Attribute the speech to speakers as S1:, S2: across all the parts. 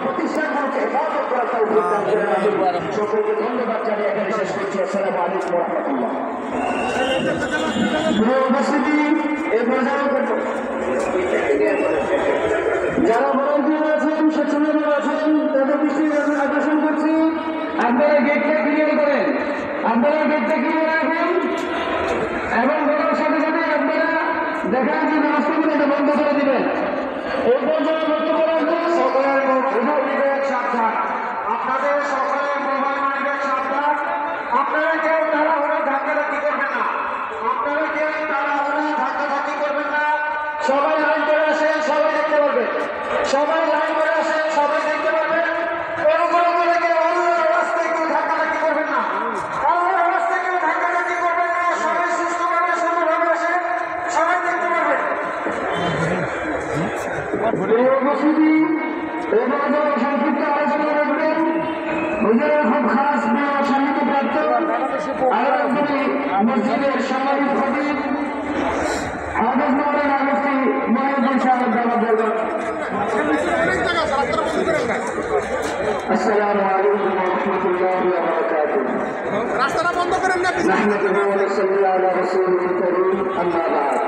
S1: প্রতিষ্ঠানগুলোকে হেফাজত করার তৌফিক দান করেন। সকলকে ধন্যবাদ জানিয়ে এখানে শেষ করছি। আসসালামু আলাইকুম ওয়া রাহমাতুল্লাহ। প্রিয় উপস্থিতি, এই পর্যায়ে যারা ভলান্টিয়ার আছেন, স্বেচ্ছাসেবক আছেন, তাদের দৃষ্টি আকর্ষণ করছি, আপনারা গেটটা ক্লিয়ার করেন, আপনারা গেটটা ক্লিয়ার রাখবেন এবং বলার সাথে সাথে আপনারা দেখার যে ব্যবস্থাগুলো এটা বন্ধ করে দিবেন। এই পর্যায়ে বক্তব্য রাখবেন সকলের মোবাইল মালিকের সাবধান, আপনাদের সকলের মোবাইল মালিকের সাবধান। আপনারা কেউ তাড়াহুড়ো ধাক্কাধাক্কি করবেন না, আপনারা কেউ তাড়াহুড়ো ধাক্কাধাক্কি করবেন না। সবাই লাইন করে আসেন, সবাই দেখতে পারবেন, সবাই লাইন করে আসেন, সবাই দেখতে পারবেন। এরকম করে কেউ অন্যের রাস্তায় কেউ ধাক্কাধাক্কি করবেন না, অন্যের রাস্তায় কেউ ধাক্কাধাক্কি করবেন না। সবাই সুস্থভাবে সুন্দরভাবে আসেন, সবাই দেখতে পারবেন। উপস্থিতি এবার সংক্ষিপ্ত আলোচনা রাখবেন হুজুরের খুব খাস সাহিত্যপ্রাপ্ত আলমগীর মসজিদের সম্মানিত খতিব হাফেজ মাওলানা মুফতি মহিউদ্দিন সাহেব দাওয়াত দেবেন। আসসালামু আলাইকুম ওয়া রাহমাতুল্লাহি ওয়া বারাকাতুহু। রাস্তাটা বন্ধ করেন না। নাহমাদুহু ওয়া নুসাল্লি আলা রাসূলিল কারীম, আম্মা বা'দ।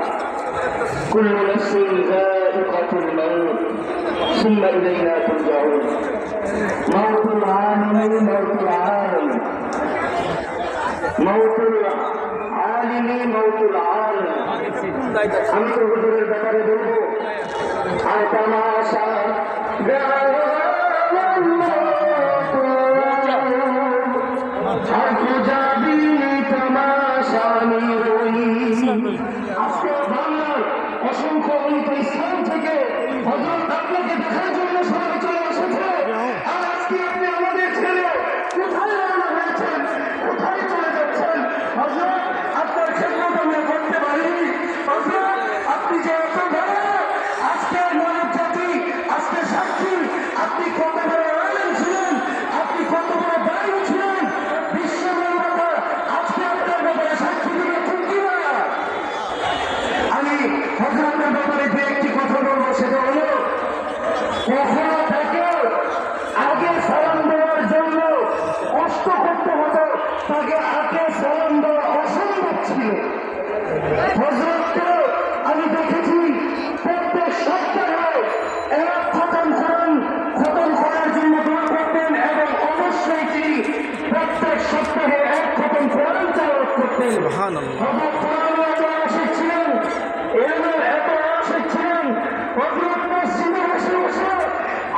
S1: কুল্লু নাফসিন যায়িকাতুল মাউত সুম্মা ইলাইনা তুরজাউন। মাউতুল আলিমি মাউতুল আলিম, মাউতুল আলিমি মাউতুল আলিম। আমি তো হুজুরের ব্যাপারে বলবো, আর তামাশা অসংখ্য অলিত ইসলাম থেকে হযরত আপনাকে দেখার জন্য সবাই চলে এসেছে। আর আজকে আপনি আমাদের ছেলে কোথায় রওনা হয়েছেন, কোথায় চলে যাচ্ছেন? হযরত আপনার খেদমত আমরা করতে পারি। হযরত আপনি যে এত বড় আজকের মানব জাতি আজকে সাক্ষী, আপনি কত বড় আলেম ছিলেন, আপনি কত বড় দায়ী ছিলেন, বিশ্ব মানবতা আজকে আপনার ব্যাপারে সাক্ষী দিলে ঠিক কিনা? আমি হযরতের ব্যাপারে দু একটি কথা বলবো, সেটা হলো কখনো তাকে আগে সালাম দেওয়ার জন্য কষ্ট করতে হতো, তাকে আগে সালাম দেওয়া অসম্ভব ছিল। হযরতকে আমি দেখেছি প্রত্যেক সপ্তাহে এক খতম করার জন্য দোয়া করতেন এবং অবশ্যই তিনি প্রত্যেক সপ্তাহে এক খতম কোরআন তেলাওয়াত করতেন। হযরত কোরআনে এত আশিক ছিলেন, এলমের এত আশিক ছিলেন, হযরত মসজিদে বসে বসে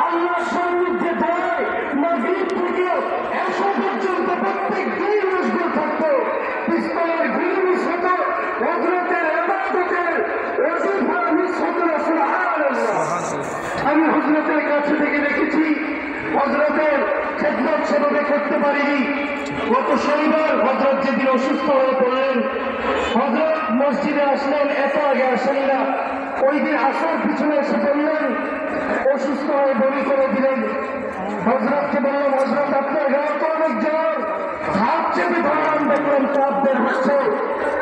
S1: আল্লাহর সান্নিধ্যে দাঁড়ায় মাগরিব থেকে এশা পর্যন্ত প্রত্যেক দিন মশগুল থাকতো। পিস্তলের গুলি মিস হতো, হযরতের ইবাদতের ওজিফা মিস হতো না। সুবহানাল্লাহ। আমি হযরতের কাছে থেকে দেখেছি, হযরতের খেদমত সেভাবে করতে পারিনি। গত শনিবার হযরত যেদিন অসুস্থ হয়ে পড়লেন, হযরত মসজিদে আসলেন, এত আগে আসেন না। ওই দিন আসার পিছনে এসে বললেন, অসুস্থ হয়ে বমি করে দিলেন। হযরতকে বললাম, হযরত আপনার গায়ে তো অনেক জ্বর, হাত চেপে ধরলাম, দেখলাম চাপ বের হচ্ছে।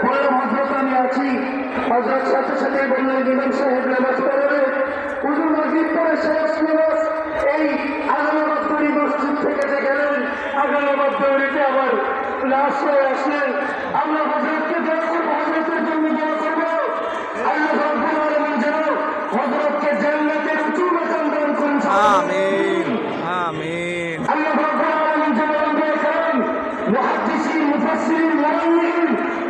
S1: বললাম, হযরত আমি আছি। হযরত সাথে সাথে বললেন, ইমাম সাহেব নামাজ পড়াবে। হুজুর মাগরিব পরে শেষ নামাজ এই আগামাবাদ তৈরি মসজিদ থেকে যে গেলেন, আগামাবাদ তৈরিতে আবার লাশ হয়ে আসলেন। আমরা হযরতকে দোয়া করবো, হযরতের জন্য দোয়া করবো। আল্লাহ রাব্বুল আলামিন যেন হযরতকে জান্নাতের উঁচু মাকাম দান করেন।
S2: আমিন আমিন।
S1: আল্লাহ রাব্বুল আলামিন যেন আমাদের করেন মুহাদ্দিসিন, মুফাসসিরিন, মুআল্লিমিন,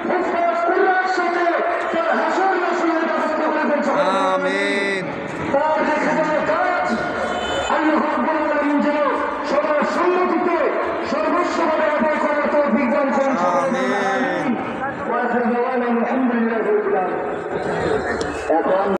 S1: হুফাজ কুল্লার সাথে তার হাসর নাসরের ব্যবস্থা করে দেন।
S2: আমিন।
S1: তার যে খাজানার কাজ আল্লাহ রাব্বুল আলামিন যেন সবার সম্মতিতে সর্বস্বভাবে আদায় করার তৌফিক দান করেন। আমিন। ওয়া আখিরু দাওয়ানা আলহামদুলিল্লাহি রাব্বিল আলামিন। এখন